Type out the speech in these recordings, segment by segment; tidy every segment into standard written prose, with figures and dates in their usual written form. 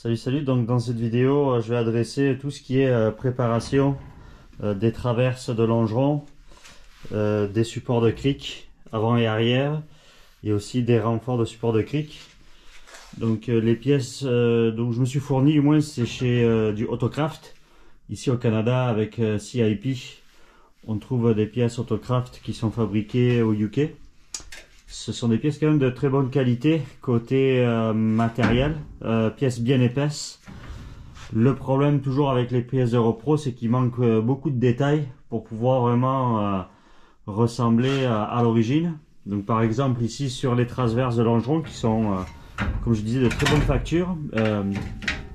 Salut, donc dans cette vidéo je vais adresser tout ce qui est préparation des traverses de longeron, des supports de cric avant et arrière et aussi des renforts de supports de cric. Donc les pièces dont je me suis fourni, du moins c'est chez du Autocraft, ici au Canada avec CIP. On trouve des pièces Autocraft qui sont fabriquées au UK. Ce sont des pièces quand même de très bonne qualité côté matériel, pièces bien épaisses. Le problème toujours avec les pièces de repro, c'est qu'il manque beaucoup de détails pour pouvoir vraiment ressembler à l'origine. Donc par exemple ici sur les transverses de longeron qui sont, comme je disais, de très bonne facture,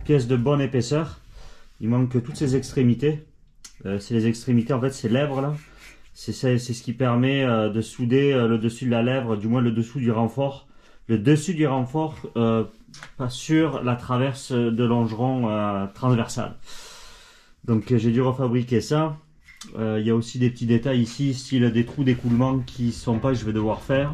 pièces de bonne épaisseur. Il manque toutes ces extrémités. C'est les extrémités, en fait ces lèvres là. C'est ce qui permet de souder le dessus de la lèvre, du moins le dessous du renfort. Le dessus du renfort pas sur la traverse de longeron transversale. Donc j'ai dû refabriquer ça. Il y a aussi des petits détails ici, style des trous d'écoulement qui sont pas, je vais devoir faire.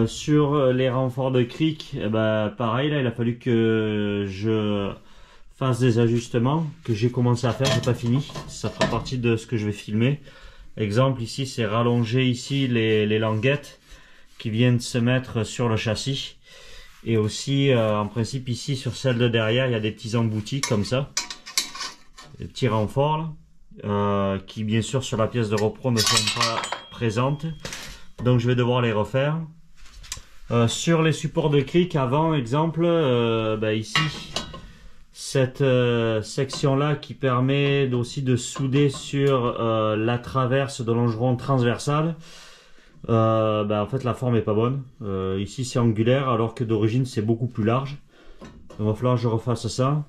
Sur les renforts de cric, pareil, là il a fallu que je fasse des ajustements que j'ai commencé à faire, j'ai pas fini. Ça fera partie de ce que je vais filmer. Exemple ici, c'est rallonger ici les languettes qui viennent se mettre sur le châssis. Et aussi en principe ici sur celle de derrière, il y a des petits emboutis comme ça, des petits renforts là, qui bien sûr sur la pièce de repro ne sont pas présentes. Donc je vais devoir les refaire. Sur les supports de cric avant, exemple, ici cette section là qui permet aussi de souder sur la traverse de longeron transversale, en fait la forme est pas bonne. Ici c'est angulaire alors que d'origine c'est beaucoup plus large. Il va falloir que je refasse ça.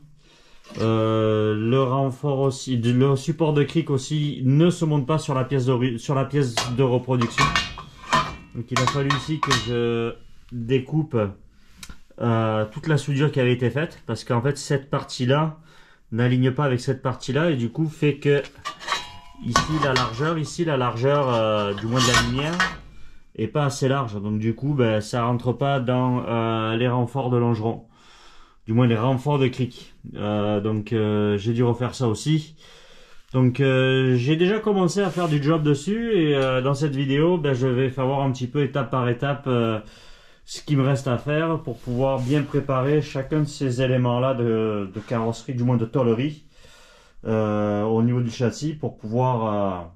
Le renfort aussi, le support de cric aussi ne se monte pas sur la pièce de reproduction. Donc il a fallu ici que je découpe toute la soudure qui avait été faite, parce qu'en fait cette partie là n'aligne pas avec cette partie là et du coup fait que ici la largeur du moins de la lumière est pas assez large, donc du coup ça rentre pas dans les renforts de longeron, du moins les renforts de cric. Donc j'ai dû refaire ça aussi. Donc j'ai déjà commencé à faire du job dessus et dans cette vidéo je vais faire voir un petit peu étape par étape ce qui me reste à faire pour pouvoir bien préparer chacun de ces éléments là de carrosserie, du moins de tôlerie, au niveau du châssis, pour pouvoir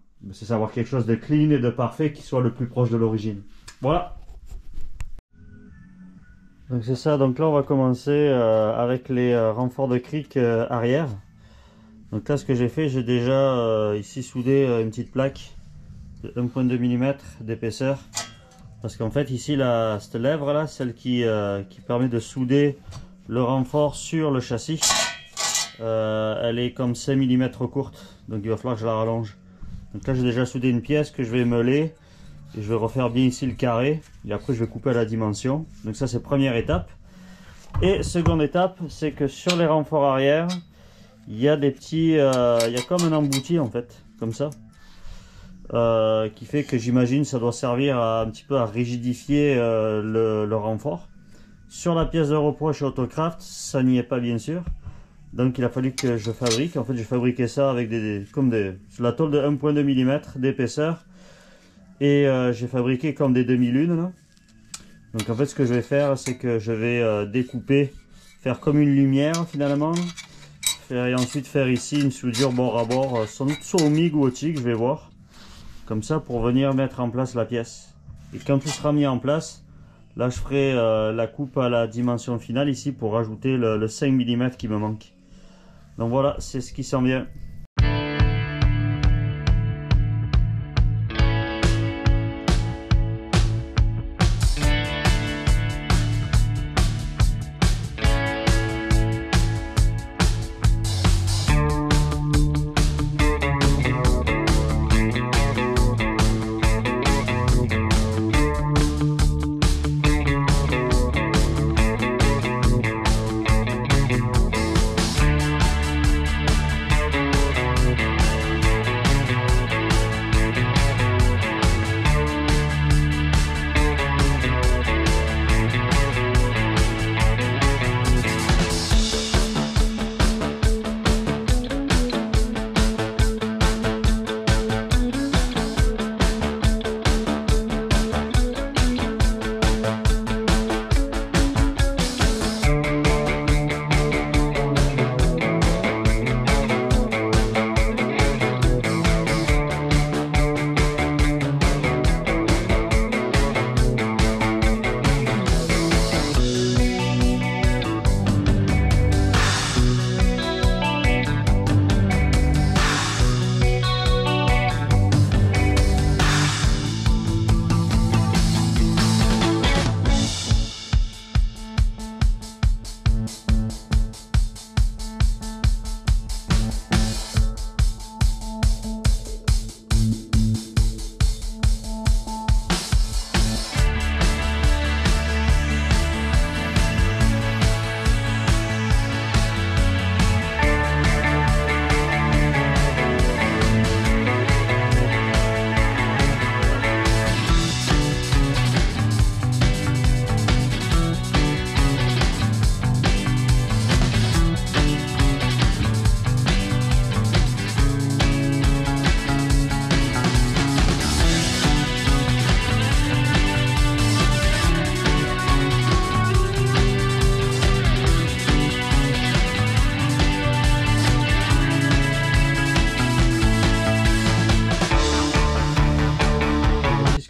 avoir quelque chose de clean et de parfait qui soit le plus proche de l'origine. Voilà. Donc c'est ça, donc là on va commencer avec les renforts de cric arrière. Donc là ce que j'ai fait, j'ai déjà ici soudé une petite plaque de 1,2 mm d'épaisseur. Parce qu'en fait ici cette lèvre là, celle qui permet de souder le renfort sur le châssis, elle est comme 5 mm courte, donc il va falloir que je la rallonge. Donc là j'ai déjà soudé une pièce que je vais meuler et je vais refaire bien ici le carré et après je vais couper à la dimension. Donc ça c'est première étape. Et seconde étape, c'est que sur les renforts arrière il y a des petits, il y a comme un embouti en fait, comme ça. Qui fait que j'imagine ça doit servir un petit peu à rigidifier le renfort. Sur la pièce de repro chez Autocraft, ça n'y est pas bien sûr. Donc il a fallu que je fabrique. En fait j'ai fabriqué ça avec sur la tôle de 1,2 mm d'épaisseur. Et j'ai fabriqué comme des demi-lunes là. Donc en fait ce que je vais faire, c'est que je vais découper, faire comme une lumière finalement. Et ensuite faire ici une soudure bord à bord, sans doute soit au MIG ou au TIG, je vais voir. Comme ça pour venir mettre en place la pièce. Et quand tout sera mis en place, là je ferai la coupe à la dimension finale ici pour rajouter le 5 mm qui me manque. Donc voilà, c'est ce qui s'en vient.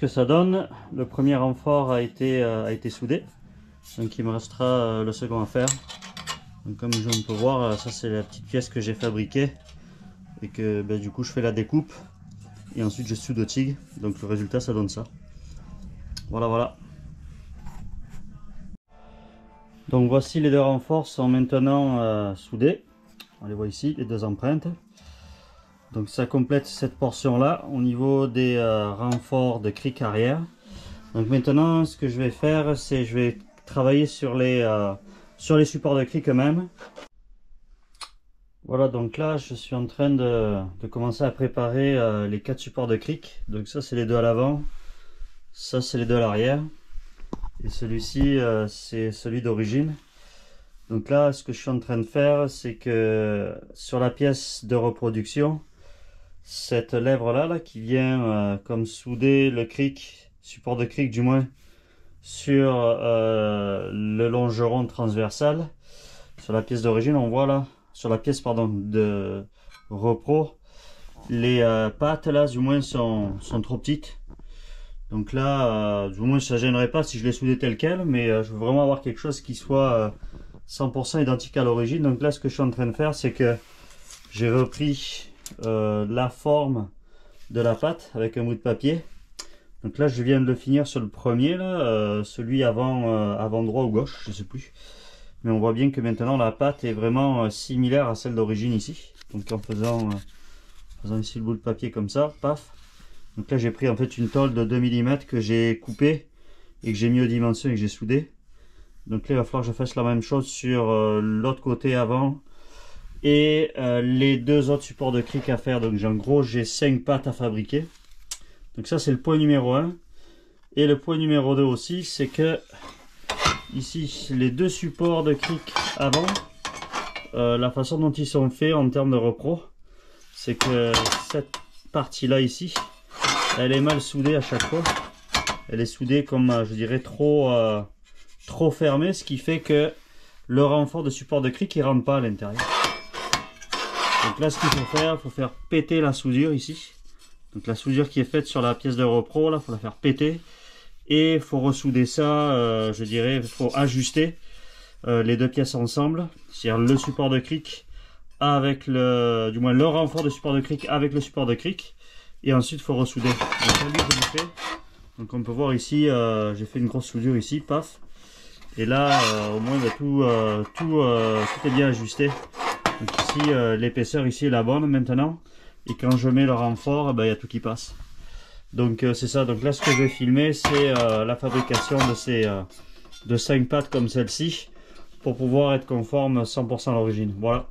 que ça donne. Le premier renfort a été soudé. Donc il me restera le second à faire. Donc comme on peut voir, ça c'est la petite pièce que j'ai fabriquée. Et que du coup je fais la découpe. Et ensuite je soude au TIG. Donc le résultat ça donne ça. Voilà, voilà. Donc voici les deux renforts sont maintenant soudés. On les voit ici, les deux empreintes. Donc ça complète cette portion là au niveau des renforts de cric arrière. Donc maintenant ce que je vais faire, c'est je vais travailler sur les supports de cric eux-mêmes. Voilà, donc là je suis en train de commencer à préparer les 4 supports de cric. Donc ça c'est les deux à l'avant, ça c'est les deux à l'arrière. Et celui-ci c'est celui d'origine. Donc là ce que je suis en train de faire, c'est que sur la pièce de reproduction, cette lèvre là qui vient comme souder le cric, support de cric du moins, sur le longeron transversal. Sur la pièce d'origine, on voit là, sur la pièce pardon de repro, les pattes là du moins sont trop petites. Donc là du moins ça gênerait pas si je les soudais tel quel, mais je veux vraiment avoir quelque chose qui soit 100% identique à l'origine. Donc là ce que je suis en train de faire, c'est que j'ai repris la forme de la patte avec un bout de papier. Donc là je viens de le finir sur le premier là, celui avant droit ou gauche, je sais plus, mais on voit bien que maintenant la patte est vraiment similaire à celle d'origine ici. Donc en faisant ici le bout de papier comme ça, paf. Donc là j'ai pris en fait une tôle de 2 mm que j'ai coupée et que j'ai mis aux dimensions et que j'ai soudé. Donc là il va falloir que je fasse la même chose sur l'autre côté avant. Et les deux autres supports de cric à faire. Donc en gros j'ai 5 pattes à fabriquer. Donc ça c'est le point numéro 1. Et le point numéro 2 aussi, c'est que ici les deux supports de cric avant, la façon dont ils sont faits en termes de repro, c'est que cette partie là ici, elle est mal soudée à chaque fois. Elle est soudée comme je dirais trop fermée, ce qui fait que le renfort de support de cric il rentre pas à l'intérieur. Donc là ce qu'il faut faire péter la soudure ici. Donc la soudure qui est faite sur la pièce de repro là, faut la faire péter. Et il faut ressouder ça, je dirais, il faut ajuster les deux pièces ensemble. C'est-à-dire le support de cric avec du moins le renfort de support de cric avec le support de cric. Et ensuite il faut ressouder. Donc là, lui, je l'ai fait. Donc on peut voir ici, j'ai fait une grosse soudure ici, paf. Et là au moins tout est bien ajusté. Donc ici l'épaisseur ici est la bonne maintenant. Et quand je mets le renfort, il y a tout qui passe. Donc c'est ça. Donc là ce que je vais filmer, c'est la fabrication de 5 pattes comme celle-ci pour pouvoir être conforme 100% à l'origine. Voilà.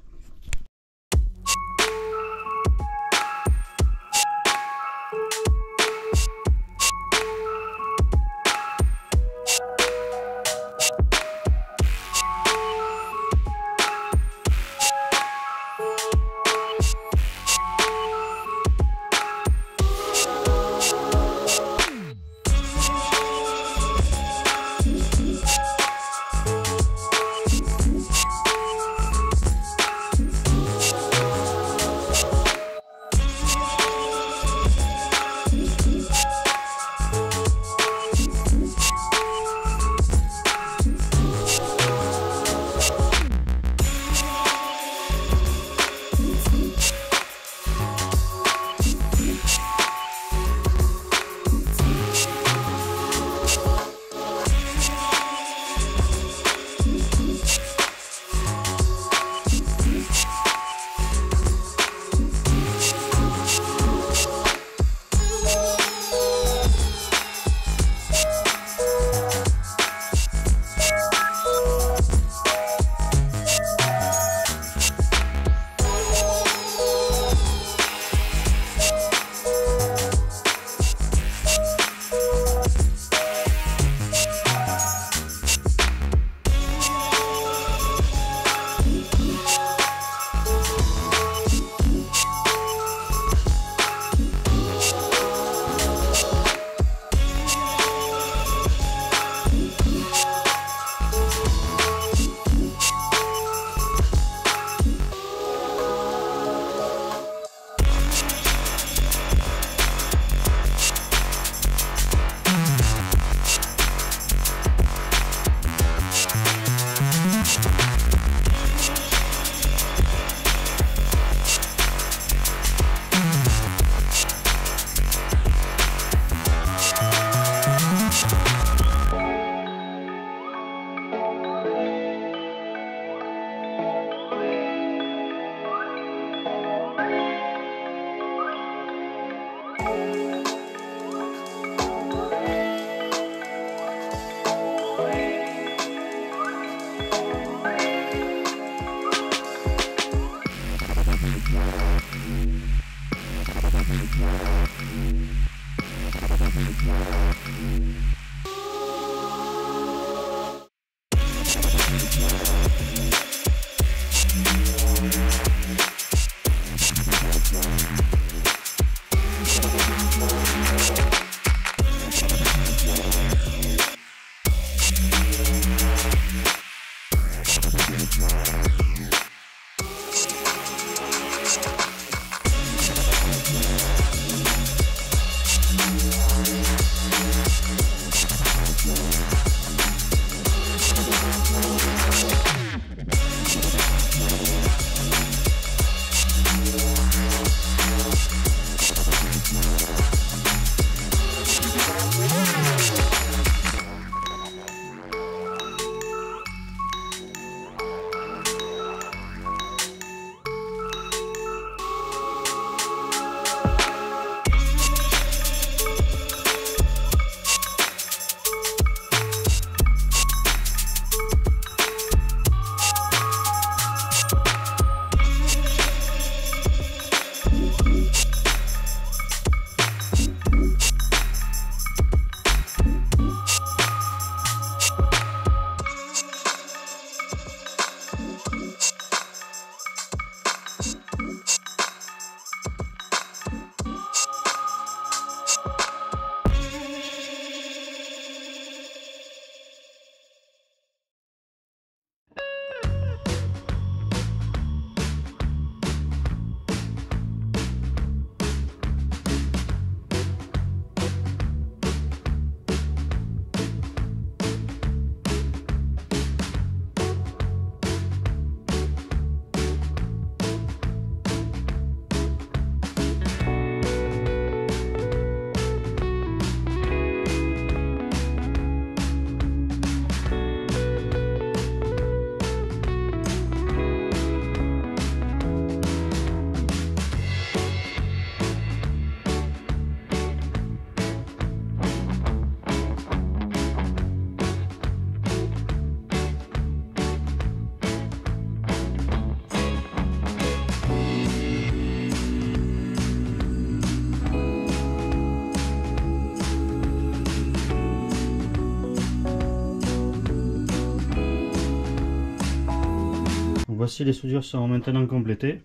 Voici, les soudures sont maintenant complétées.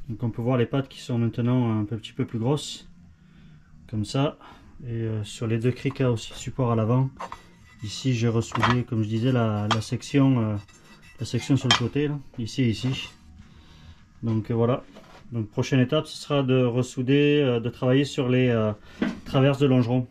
Donc on peut voir les pattes qui sont maintenant un petit peu plus grosses, comme ça. Et sur les deux criquets aussi, support à l'avant. Ici j'ai ressoudé, comme je disais, la section sur le côté, là, ici et ici. Donc voilà. Donc prochaine étape, ce sera de ressouder, de travailler sur les traverses de longeron.